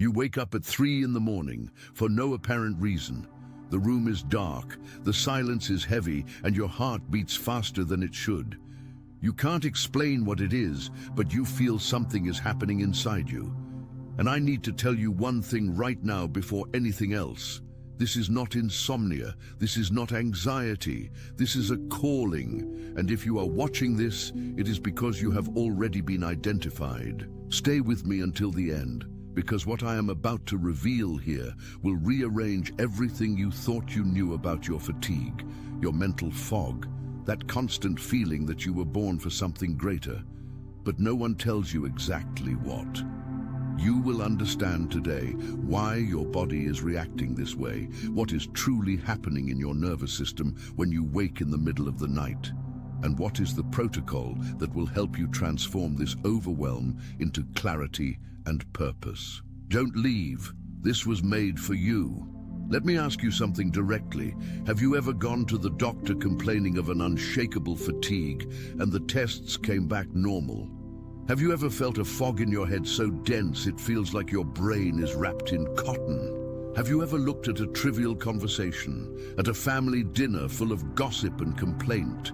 You wake up at 3 in the morning for no apparent reason. The room is dark, the silence is heavy, and your heart beats faster than it should. You can't explain what it is, but you feel something is happening inside you. And I need to tell you one thing right now before anything else. This is not insomnia, this is not anxiety, this is a calling. And if you are watching this, it is because you have already been identified. Stay with me until the end, because what I am about to reveal here will rearrange everything you thought you knew about your fatigue, your mental fog, that constant feeling that you were born for something greater. But no one tells you exactly what. You will understand today why your body is reacting this way, what is truly happening in your nervous system when you wake in the middle of the night, and what is the protocol that will help you transform this overwhelm into clarity and purpose. Don't leave. This was made for you. Let me ask you something directly. Have you ever gone to the doctor complaining of an unshakable fatigue and the tests came back normal? Have you ever felt a fog in your head so dense it feels like your brain is wrapped in cotton? Have you ever looked at a trivial conversation, at a family dinner full of gossip and complaint,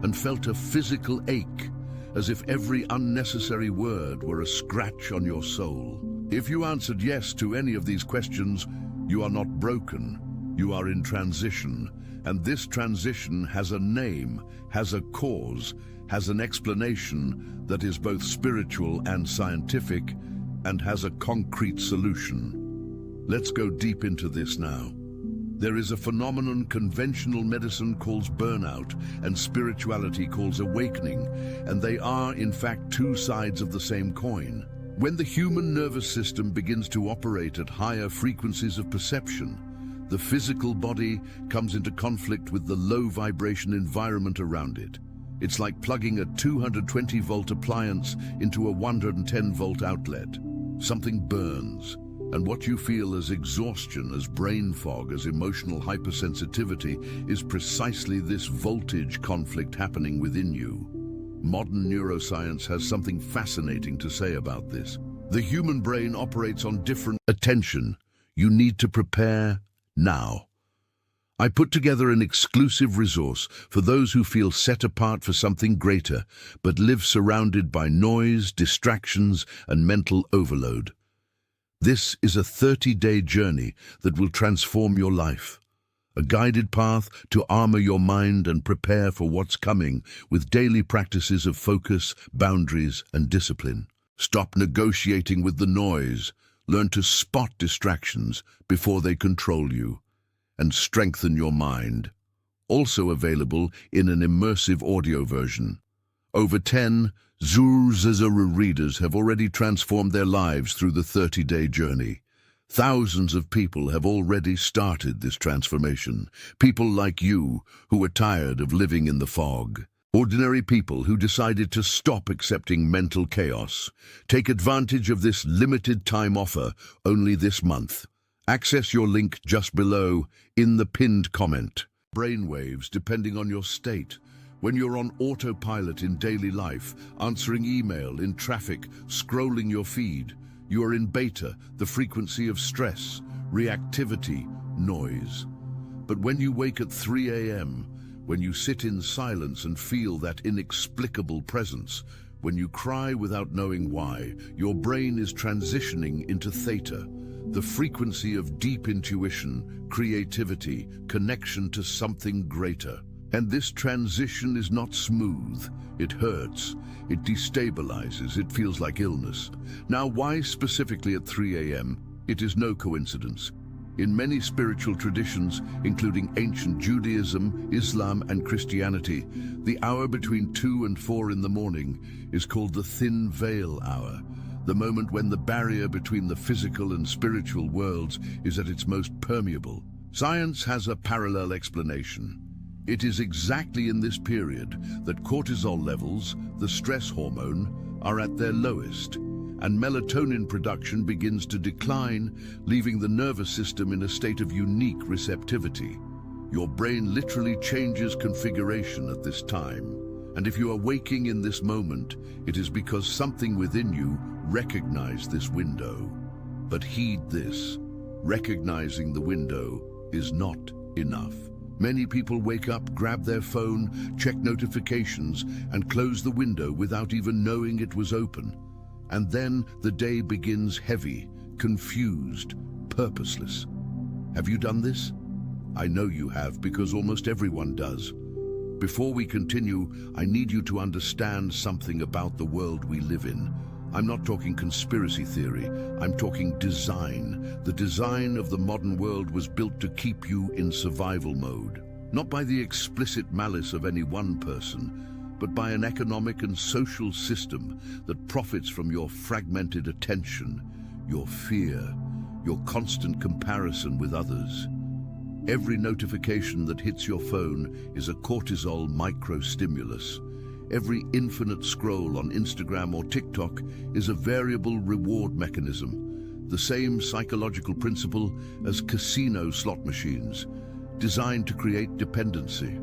and felt a physical ache, as if every unnecessary word were a scratch on your soul? If you answered yes to any of these questions, you are not broken. You are in transition, and this transition has a name, has a cause, has an explanation that is both spiritual and scientific, and has a concrete solution. Let's go deep into this now. There is a phenomenon conventional medicine calls burnout and spirituality calls awakening, and they are, in fact, two sides of the same coin. When the human nervous system begins to operate at higher frequencies of perception, the physical body comes into conflict with the low vibration environment around it. It's like plugging a 220-volt appliance into a 110-volt outlet. Something burns, and what you feel as exhaustion, as brain fog, as emotional hypersensitivity is precisely this voltage conflict happening within you. Modern neuroscience has something fascinating to say about this. The human brain operates on different attention. You need to prepare now. I put together an exclusive resource for those who feel set apart for something greater, but live surrounded by noise, distractions, and mental overload. This is a 30-day journey that will transform your life. A guided path to armor your mind and prepare for what's coming with daily practices of focus, boundaries, and discipline. Stop negotiating with the noise. Learn to spot distractions before they control you, and strengthen your mind. Also available in an immersive audio version. Over 10 Zuru readers have already transformed their lives through the 30-day journey. Thousands of people have already started this transformation. People like you who are tired of living in the fog. Ordinary people who decided to stop accepting mental chaos. Take advantage of this limited time offer only this month. Access your link just below in the pinned comment. Brainwaves depending on your state. When you're on autopilot in daily life, answering email, in traffic, scrolling your feed, you are in beta, the frequency of stress, reactivity, noise. But when you wake at 3 a.m., when you sit in silence and feel that inexplicable presence, when you cry without knowing why, your brain is transitioning into theta, the frequency of deep intuition, creativity, connection to something greater. And this transition is not smooth. It hurts, it destabilizes, it feels like illness. Now, why specifically at 3 a.m.? It is no coincidence. In many spiritual traditions, including ancient Judaism, Islam, and Christianity, the hour between 2 and 4 in the morning is called the thin veil hour, the moment when the barrier between the physical and spiritual worlds is at its most permeable. Science has a parallel explanation. It is exactly in this period that cortisol levels, the stress hormone, are at their lowest, and melatonin production begins to decline, leaving the nervous system in a state of unique receptivity. Your brain literally changes configuration at this time, and if you are waking in this moment, it is because something within you recognized this window. But heed this: recognizing the window is not enough. Many people wake up, grab their phone, check notifications, and close the window without even knowing it was open. And then the day begins heavy, confused, purposeless. Have you done this? I know you have, because almost everyone does. Before we continue, I need you to understand something about the world we live in. I'm not talking conspiracy theory, I'm talking design. The design of the modern world was built to keep you in survival mode, not by the explicit malice of any one person, but by an economic and social system that profits from your fragmented attention, your fear, your constant comparison with others. Every notification that hits your phone is a cortisol microstimulus. Every infinite scroll on Instagram or TikTok is a variable reward mechanism, the same psychological principle as casino slot machines, designed to create dependency.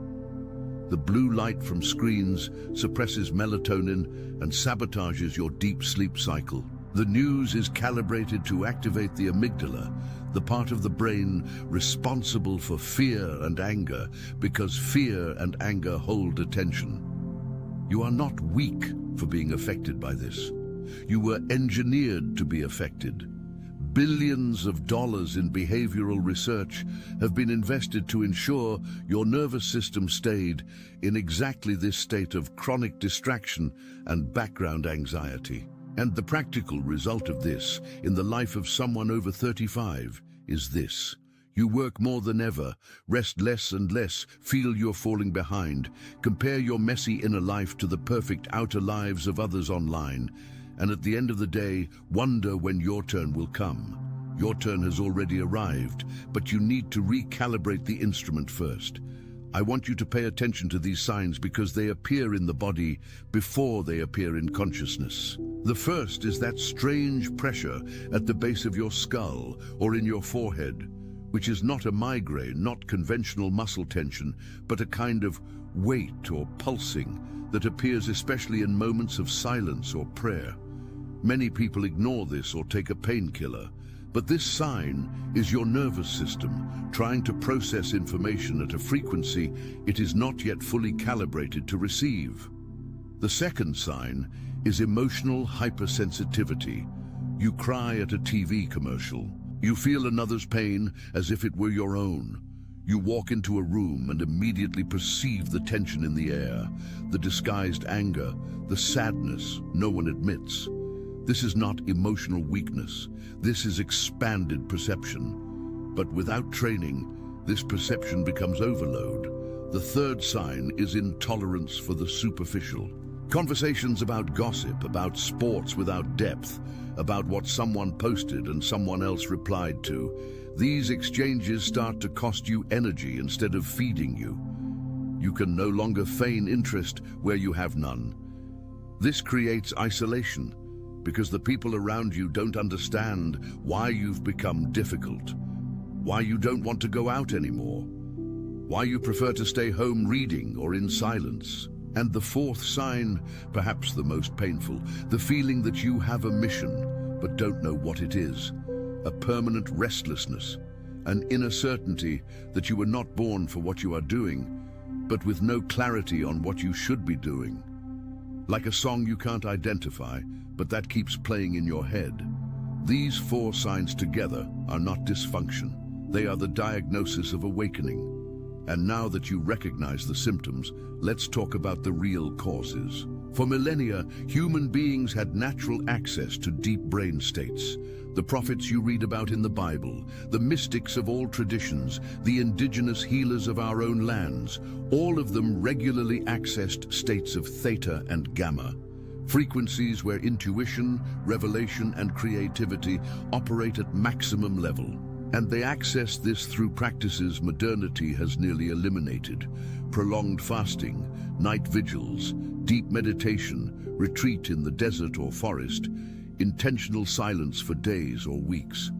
The blue light from screens suppresses melatonin and sabotages your deep sleep cycle. The news is calibrated to activate the amygdala, the part of the brain responsible for fear and anger, because fear and anger hold attention. You are not weak for being affected by this. You were engineered to be affected. Billions of dollars in behavioral research have been invested to ensure your nervous system stayed in exactly this state of chronic distraction and background anxiety. And the practical result of this in the life of someone over 35 is this: you work more than ever, rest less and less, feel you're falling behind, compare your messy inner life to the perfect outer lives of others online, and at the end of the day, wonder when your turn will come. Your turn has already arrived, but you need to recalibrate the instrument first. I want you to pay attention to these signs because they appear in the body before they appear in consciousness. The first is that strange pressure at the base of your skull or in your forehead, which is not a migraine, not conventional muscle tension, but a kind of weight or pulsing that appears especially in moments of silence or prayer. Many people ignore this or take a painkiller, but this sign is your nervous system trying to process information at a frequency it is not yet fully calibrated to receive. The second sign is emotional hypersensitivity. You cry at a TV commercial. You feel another's pain as if it were your own. You walk into a room and immediately perceive the tension in the air, the disguised anger, the sadness no one admits. This is not emotional weakness. This is expanded perception. But without training, this perception becomes overload. The third sign is intolerance for the superficial. Conversations about gossip, about sports without depth, about what someone posted and someone else replied to. These exchanges start to cost you energy instead of feeding you. You can no longer feign interest where you have none. This creates isolation because the people around you don't understand why you've become difficult, why you don't want to go out anymore, why you prefer to stay home reading or in silence. And the fourth sign, perhaps the most painful, the feeling that you have a mission but don't know what it is, a permanent restlessness, an inner certainty that you were not born for what you are doing, but with no clarity on what you should be doing. Like a song you can't identify, but that keeps playing in your head. These four signs together are not dysfunction. They are the diagnosis of awakening. And now that you recognize the symptoms, let's talk about the real causes. For millennia, human beings had natural access to deep brain states. The prophets you read about in the Bible, the mystics of all traditions, the indigenous healers of our own lands, all of them regularly accessed states of theta and gamma, frequencies where intuition, revelation, and creativity operate at maximum level. And they access this through practices modernity has nearly eliminated: prolonged fasting, night vigils, deep meditation, retreat in the desert or forest, intentional silence for days or weeks.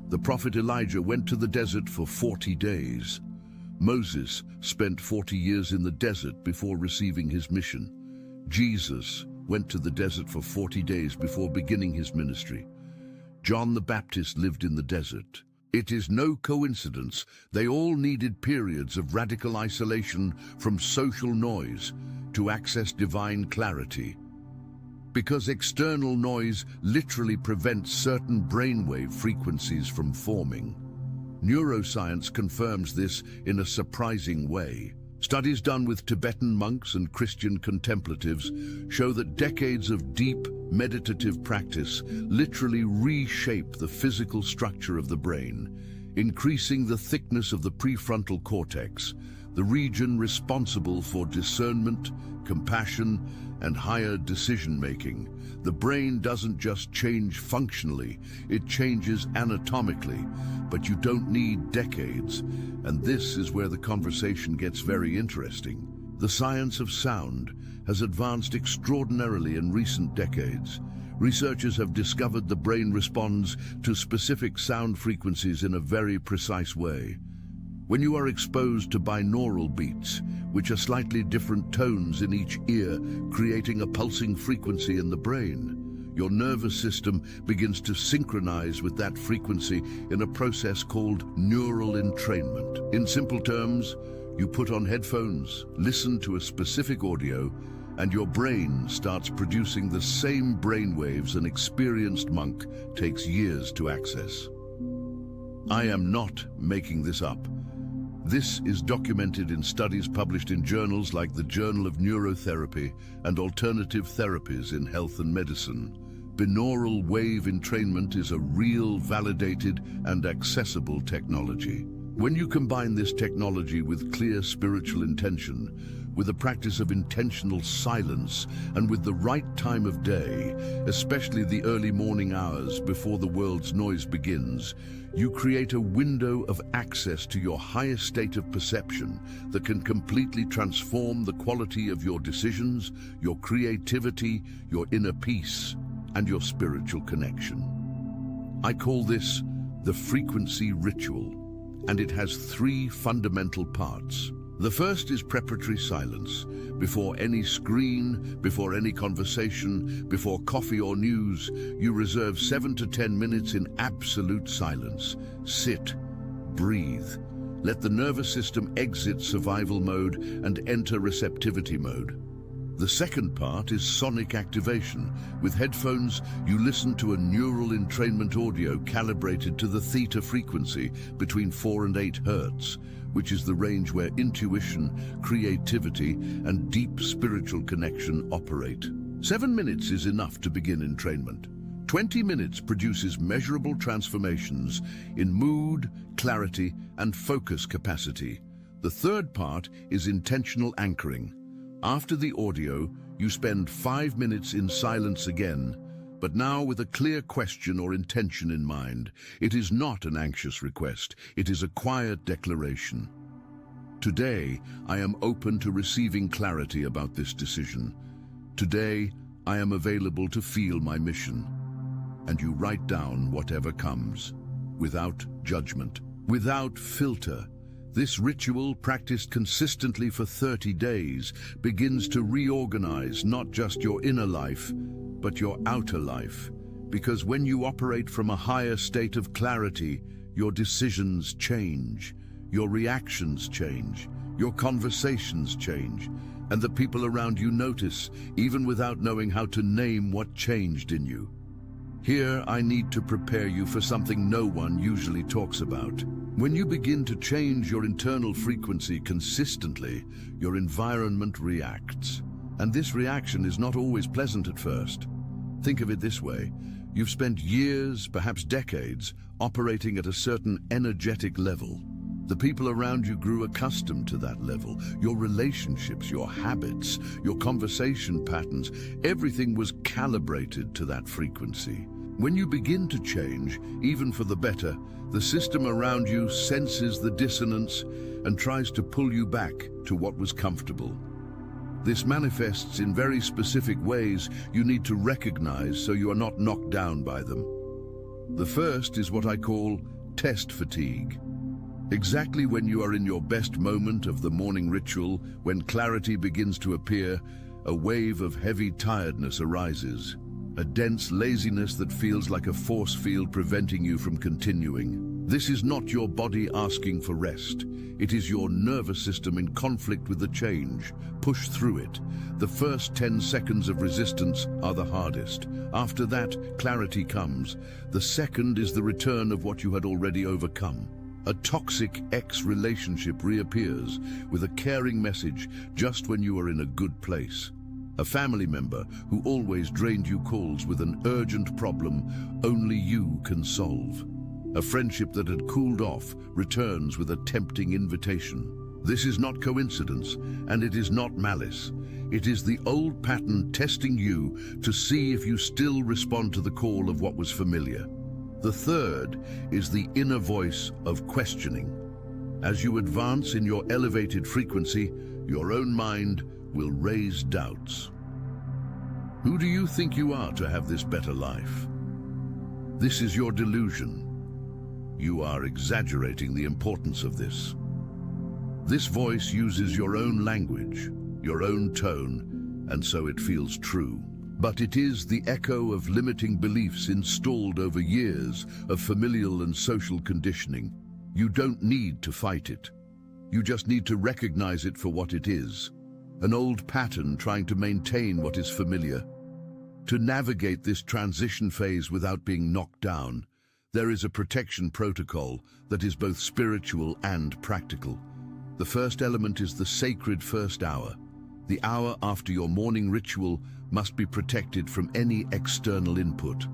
The prophet Elijah went to the desert for 40 days. Moses spent 40 years in the desert before receiving his mission. Jesus went to the desert for 40 days before beginning his ministry. John the Baptist lived in the desert. It is no coincidence they all needed periods of radical isolation from social noise to access divine clarity. Because external noise literally prevents certain brainwave frequencies from forming. Neuroscience confirms this in a surprising way. Studies done with Tibetan monks and Christian contemplatives show that decades of deep, meditative practice literally reshape the physical structure of the brain, increasing the thickness of the prefrontal cortex, the region responsible for discernment, compassion, and higher decision-making. The brain doesn't just change functionally, it changes anatomically, but you don't need decades, and this is where the conversation gets very interesting. The science of sound has advanced extraordinarily in recent decades. Researchers have discovered the brain responds to specific sound frequencies in a very precise way. When you are exposed to binaural beats, which are slightly different tones in each ear, creating a pulsing frequency in the brain, your nervous system begins to synchronize with that frequency in a process called neural entrainment. In simple terms, you put on headphones, listen to a specific audio, and your brain starts producing the same brainwaves an experienced monk takes years to access. I am not making this up. This is documented in studies published in journals like the Journal of Neurotherapy and Alternative Therapies in Health and Medicine. Binaural wave entrainment is a real, validated, and accessible technology. When you combine this technology with clear spiritual intention, with a practice of intentional silence, and with the right time of day, especially the early morning hours before the world's noise begins, you create a window of access to your highest state of perception that can completely transform the quality of your decisions, your creativity, your inner peace, and your spiritual connection. I call this the frequency ritual, and it has three fundamental parts. The first is preparatory silence. Before any screen, before any conversation, before coffee or news, you reserve 7 to 10 minutes in absolute silence. Sit, breathe. Let the nervous system exit survival mode and enter receptivity mode. The second part is sonic activation. With headphones, you listen to a neural entrainment audio calibrated to the theta frequency between 4 and 8 hertz, which is the range where intuition, creativity, and deep spiritual connection operate. 7 minutes is enough to begin entrainment. 20 minutes produces measurable transformations in mood, clarity, and focus capacity. The third part is intentional anchoring. After the audio, you spend 5 minutes in silence again, but now with a clear question or intention in mind. It is not an anxious request, it is a quiet declaration. Today, I am open to receiving clarity about this decision. Today, I am available to feel my mission. And you write down whatever comes, without judgment, without filter. This ritual, practiced consistently for 30 days, begins to reorganize not just your inner life, but your outer life. Because when you operate from a higher state of clarity, your decisions change, your reactions change, your conversations change, and the people around you notice, even without knowing how to name what changed in you. Here, I need to prepare you for something no one usually talks about. When you begin to change your internal frequency consistently, your environment reacts. And this reaction is not always pleasant at first. Think of it this way. You've spent years, perhaps decades, operating at a certain energetic level. The people around you grew accustomed to that level. Your relationships, your habits, your conversation patterns, everything was calibrated to that frequency. When you begin to change, even for the better, the system around you senses the dissonance and tries to pull you back to what was comfortable. This manifests in very specific ways you need to recognize so you are not knocked down by them. The first is what I call test fatigue. Exactly when you are in your best moment of the morning ritual, when clarity begins to appear, a wave of heavy tiredness arises. a dense laziness that feels like a force field preventing you from continuing. This is not your body asking for rest. It is your nervous system in conflict with the change. Push through it. The first 10 seconds of resistance are the hardest. After that, clarity comes. The second is the return of what you had already overcome. A toxic ex-relationship reappears with a caring message just when you are in a good place. A family member who always drained you calls with an urgent problem only you can solve. A friendship that had cooled off returns with a tempting invitation. This is not coincidence, and it is not malice. It is the old pattern testing you to see if you still respond to the call of what was familiar. The third is the inner voice of questioning. As you advance in your elevated frequency, your own mind will raise doubts. Who do you think you are to have this better life? This is your delusion. You are exaggerating the importance of this. This voice uses your own language, your own tone, and so it feels true. But it is the echo of limiting beliefs installed over years of familial and social conditioning. You don't need to fight it. You just need to recognize it for what it is. An old pattern trying to maintain what is familiar. To navigate this transition phase without being knocked down, there is a protection protocol that is both spiritual and practical. The first element is the sacred first hour. The hour after your morning ritual must be protected from any external input.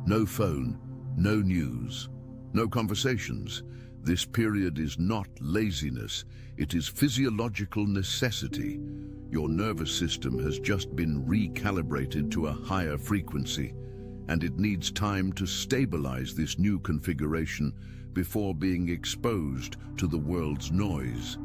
No phone, no news, no conversations. This period is not laziness, it is physiological necessity. Your nervous system has just been recalibrated to a higher frequency, and it needs time to stabilize this new configuration before being exposed to the world's noise.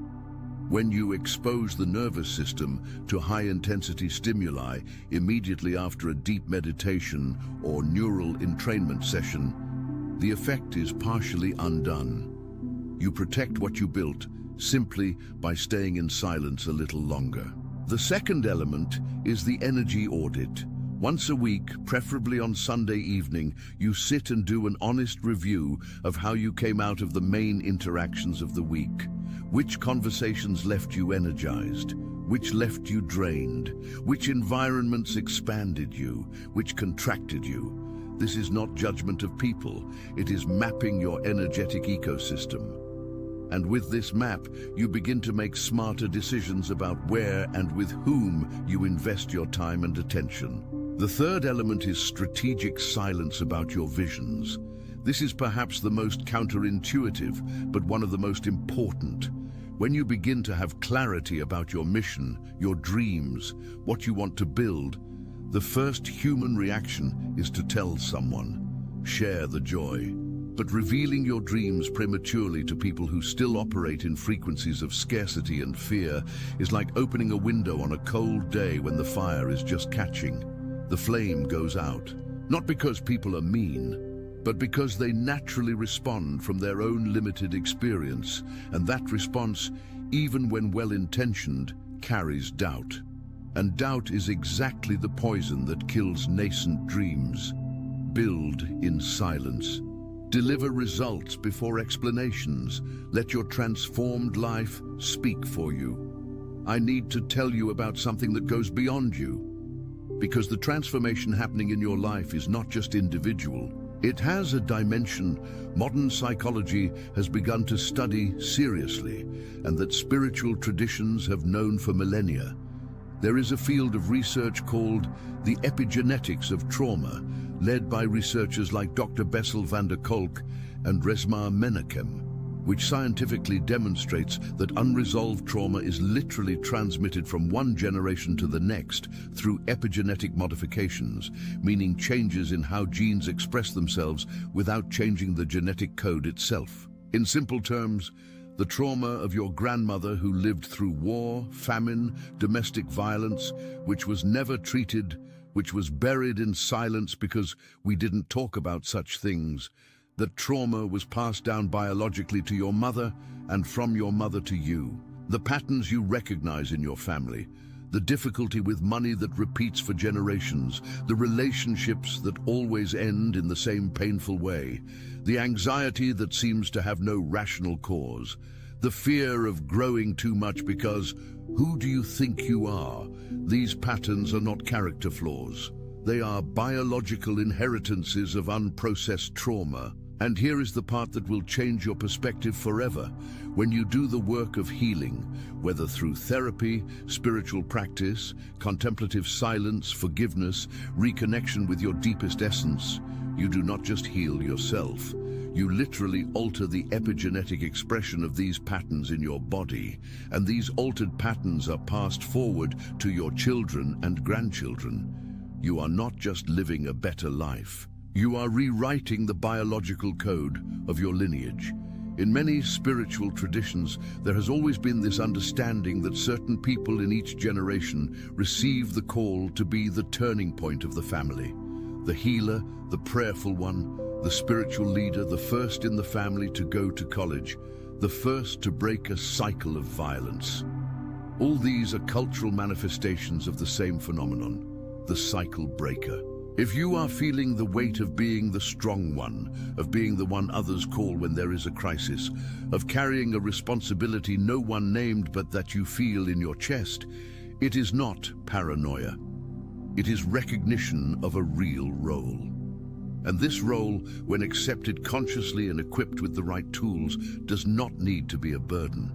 When you expose the nervous system to high-intensity stimuli immediately after a deep meditation or neural entrainment session, the effect is partially undone. You protect what you built simply by staying in silence a little longer. The second element is the energy audit. Once a week, preferably on Sunday evening, you sit and do an honest review of how you came out of the main interactions of the week. Which conversations left you energized? Which left you drained? Which environments expanded you? Which contracted you? This is not judgment of people. It is mapping your energetic ecosystem. And with this map, you begin to make smarter decisions about where and with whom you invest your time and attention. The third element is strategic silence about your visions. This is perhaps the most counterintuitive, but one of the most important. When you begin to have clarity about your mission, your dreams, what you want to build, the first human reaction is to tell someone, share the joy. But revealing your dreams prematurely to people who still operate in frequencies of scarcity and fear is like opening a window on a cold day when the fire is just catching. The flame goes out, not because people are mean, but because they naturally respond from their own limited experience, and that response, even when well-intentioned, carries doubt. And doubt is exactly the poison that kills nascent dreams. Build in silence. Deliver results before explanations. Let your transformed life speak for you. I need to tell you about something that goes beyond you. Because the transformation happening in your life is not just individual. It has a dimension modern psychology has begun to study seriously, and that spiritual traditions have known for millennia. There is a field of research called the epigenetics of trauma, led by researchers like Dr. Bessel van der Kolk and Resmaa Menakem, which scientifically demonstrates that unresolved trauma is literally transmitted from one generation to the next through epigenetic modifications, meaning changes in how genes express themselves without changing the genetic code itself. In simple terms, the trauma of your grandmother who lived through war, famine, domestic violence, which was never treated, which was buried in silence because we didn't talk about such things. That trauma was passed down biologically to your mother and from your mother to you. The patterns you recognize in your family, the difficulty with money that repeats for generations, the relationships that always end in the same painful way, the anxiety that seems to have no rational cause, the fear of growing too much because, who do you think you are? These patterns are not character flaws. They are biological inheritances of unprocessed trauma. And here is the part that will change your perspective forever. When you do the work of healing, whether through therapy, spiritual practice, contemplative silence, forgiveness, reconnection with your deepest essence, you do not just heal yourself. You literally alter the epigenetic expression of these patterns in your body, and these altered patterns are passed forward to your children and grandchildren. You are not just living a better life. You are rewriting the biological code of your lineage. In many spiritual traditions, there has always been this understanding that certain people in each generation receive the call to be the turning point of the family. The healer, the prayerful one, the spiritual leader, the first in the family to go to college, the first to break a cycle of violence. All these are cultural manifestations of the same phenomenon, the cycle breaker. If you are feeling the weight of being the strong one, of being the one others call when there is a crisis, of carrying a responsibility no one named but that you feel in your chest, it is not paranoia. It is recognition of a real role. And this role, when accepted consciously and equipped with the right tools, does not need to be a burden.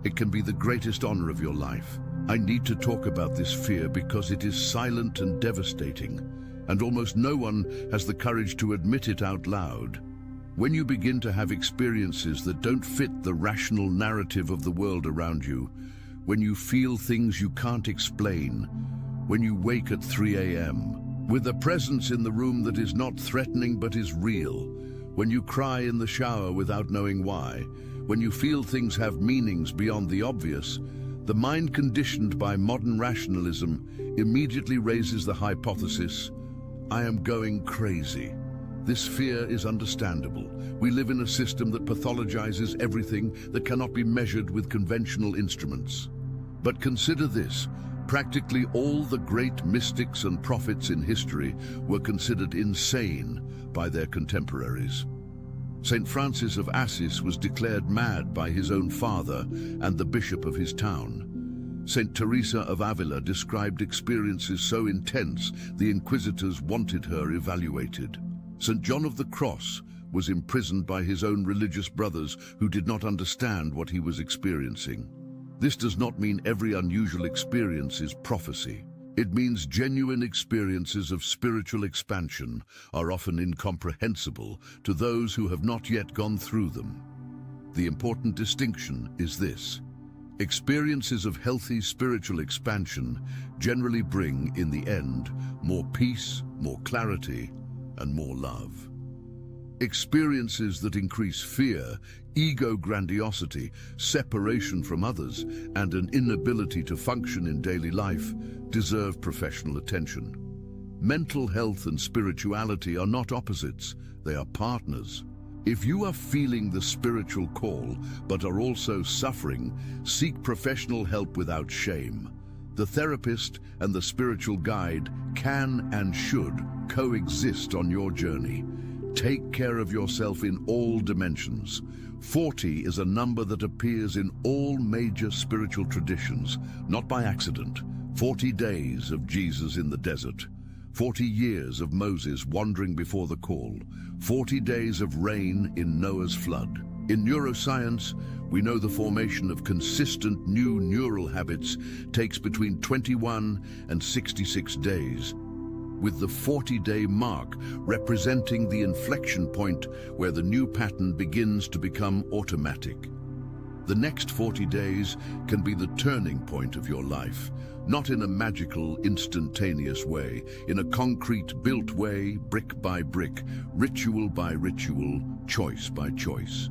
It can be the greatest honor of your life. I need to talk about this fear because it is silent and devastating, and almost no one has the courage to admit it out loud. When you begin to have experiences that don't fit the rational narrative of the world around you, when you feel things you can't explain, when you wake at 3 a.m., with a presence in the room that is not threatening but is real, when you cry in the shower without knowing why, when you feel things have meanings beyond the obvious, the mind conditioned by modern rationalism immediately raises the hypothesis, I am going crazy. This fear is understandable. We live in a system that pathologizes everything that cannot be measured with conventional instruments. But consider this, practically all the great mystics and prophets in history were considered insane by their contemporaries. Saint Francis of Assisi was declared mad by his own father and the bishop of his town. Saint Teresa of Avila described experiences so intense the inquisitors wanted her evaluated. Saint John of the Cross was imprisoned by his own religious brothers who did not understand what he was experiencing. This does not mean every unusual experience is prophecy. It means genuine experiences of spiritual expansion are often incomprehensible to those who have not yet gone through them. The important distinction is this. Experiences of healthy spiritual expansion generally bring, in the end, more peace, more clarity, and more love. Experiences that increase fear, ego grandiosity, separation from others, and an inability to function in daily life deserve professional attention. Mental health and spirituality are not opposites, they are partners. If you are feeling the spiritual call, but are also suffering, seek professional help without shame. The therapist and the spiritual guide can and should coexist on your journey. Take care of yourself in all dimensions. 40 is a number that appears in all major spiritual traditions, not by accident. 40 days of Jesus in the desert. 40 years of Moses wandering before the call, 40 days of rain in Noah's flood. In neuroscience, we know the formation of consistent new neural habits takes between 21 and 66 days, with the 40-day mark representing the inflection point where the new pattern begins to become automatic. The next 40 days can be the turning point of your life, not in a magical, instantaneous way, in a concrete, built way, brick by brick, ritual by ritual, choice by choice.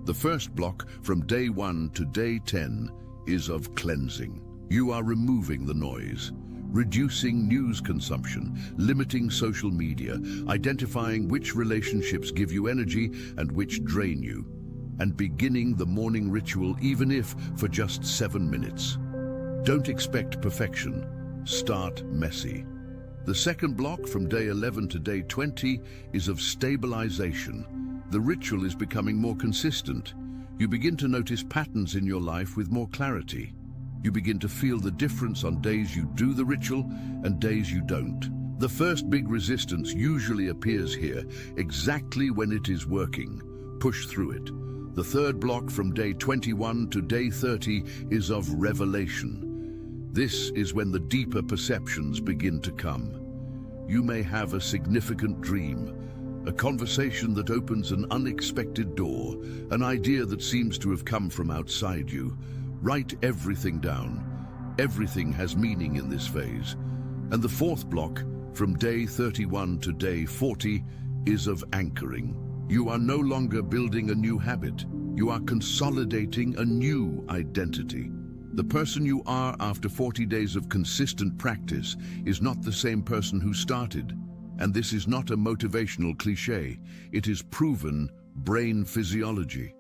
The first block, from day 1 to day 10, is of cleansing. You are removing the noise, reducing news consumption, limiting social media, identifying which relationships give you energy and which drain you, and beginning the morning ritual, even if for just 7 minutes. Don't expect perfection. Start messy. The second block from day 11 to day 20 is of stabilization. The ritual is becoming more consistent. You begin to notice patterns in your life with more clarity. You begin to feel the difference on days you do the ritual and days you don't. The first big resistance usually appears here, exactly when it is working. Push through it. The third block from day 21 to day 30 is of revelation. This is when the deeper perceptions begin to come. You may have a significant dream, a conversation that opens an unexpected door, an idea that seems to have come from outside you. Write everything down. Everything has meaning in this phase. And the fourth block, from day 31 to day 40, is of anchoring. You are no longer building a new habit. You are consolidating a new identity. The person you are after 40 days of consistent practice is not the same person who started. And this is not a motivational cliché. It is proven brain physiology.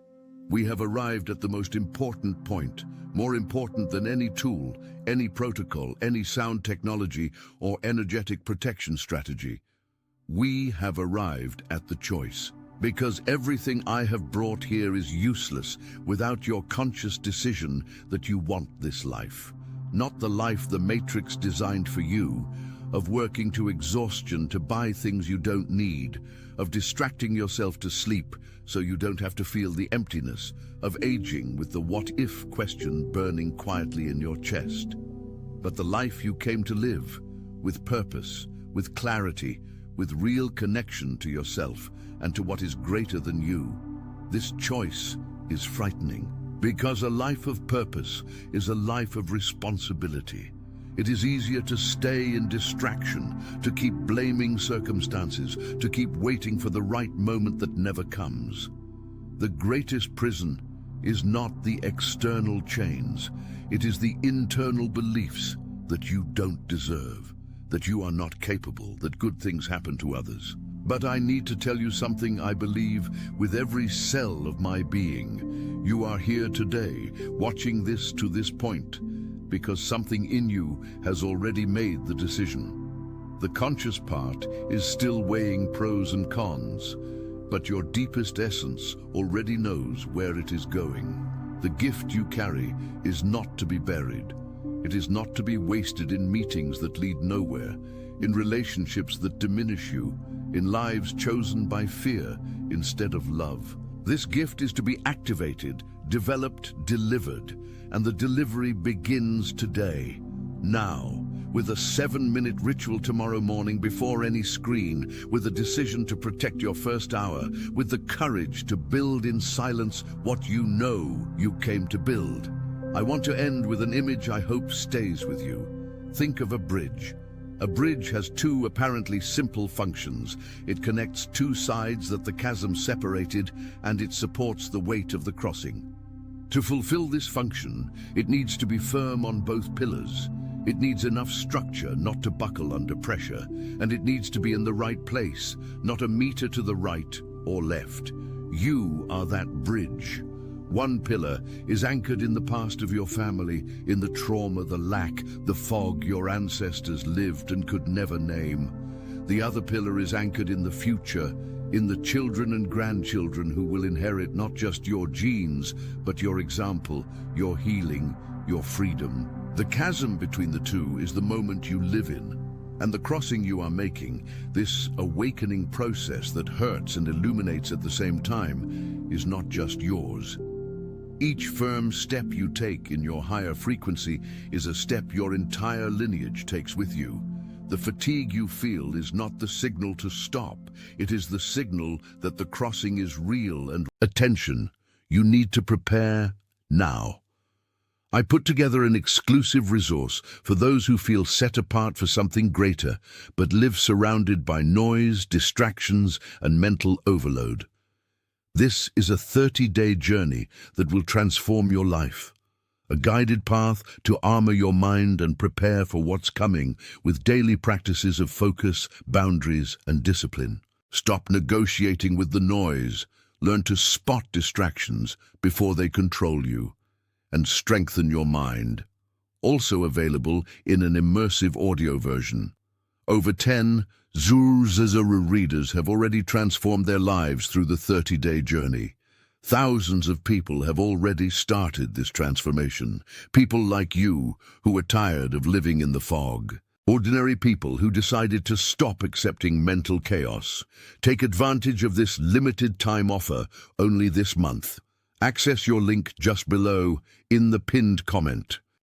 We have arrived at the most important point, more important than any tool, any protocol, any sound technology, or energetic protection strategy. We have arrived at the choice. Because everything I have brought here is useless without your conscious decision that you want this life. Not the life the Matrix designed for you, of working to exhaustion to buy things you don't need, of distracting yourself to sleep so you don't have to feel the emptiness, of aging with the what-if question burning quietly in your chest. But the life you came to live, with purpose, with clarity, with real connection to yourself and to what is greater than you. This choice is frightening, because a life of purpose is a life of responsibility. It is easier to stay in distraction, to keep blaming circumstances, to keep waiting for the right moment that never comes. The greatest prison is not the external chains. It is the internal beliefs that you don't deserve, that you are not capable, that good things happen to others. But I need to tell you something I believe with every cell of my being. You are here today, watching this to this point, because something in you has already made the decision. The conscious part is still weighing pros and cons, but your deepest essence already knows where it is going. The gift you carry is not to be buried. It is not to be wasted in meetings that lead nowhere, in relationships that diminish you, in lives chosen by fear instead of love. This gift is to be activated, developed, delivered, and the delivery begins today, now, with a 7-minute ritual tomorrow morning before any screen, with a decision to protect your first hour, with the courage to build in silence what you know you came to build. I want to end with an image I hope stays with you. Think of a bridge. A bridge has two apparently simple functions. It connects two sides that the chasm separated, and it supports the weight of the crossing. To fulfill this function, it needs to be firm on both pillars. It needs enough structure not to buckle under pressure, and it needs to be in the right place, not a meter to the right or left. You are that bridge. One pillar is anchored in the past of your family, in the trauma, the lack, the fog your ancestors lived and could never name. The other pillar is anchored in the future, in the children and grandchildren who will inherit not just your genes, but your example, your healing, your freedom. The chasm between the two is the moment you live in. And the crossing you are making, this awakening process that hurts and illuminates at the same time, is not just yours. Each firm step you take in your higher frequency is a step your entire lineage takes with you. The fatigue you feel is not the signal to stop. It is the signal that the crossing is real and attention. You need to prepare now. I put together an exclusive resource for those who feel set apart for something greater, but live surrounded by noise, distractions, and mental overload. This is a 30-day journey that will transform your life. A guided path to armor your mind and prepare for what's coming with daily practices of focus, boundaries, and discipline. Stop negotiating with the noise. Learn to spot distractions before they control you. And strengthen your mind. also available in an immersive audio version. Over 10 Zuzazara readers have already transformed their lives through the 30-day journey. Thousands of people have already started this transformation. People like you who are tired of living in the fog. Ordinary people who decided to stop accepting mental chaos. Take advantage of this limited time offer only this month. Access your link just below in the pinned comment.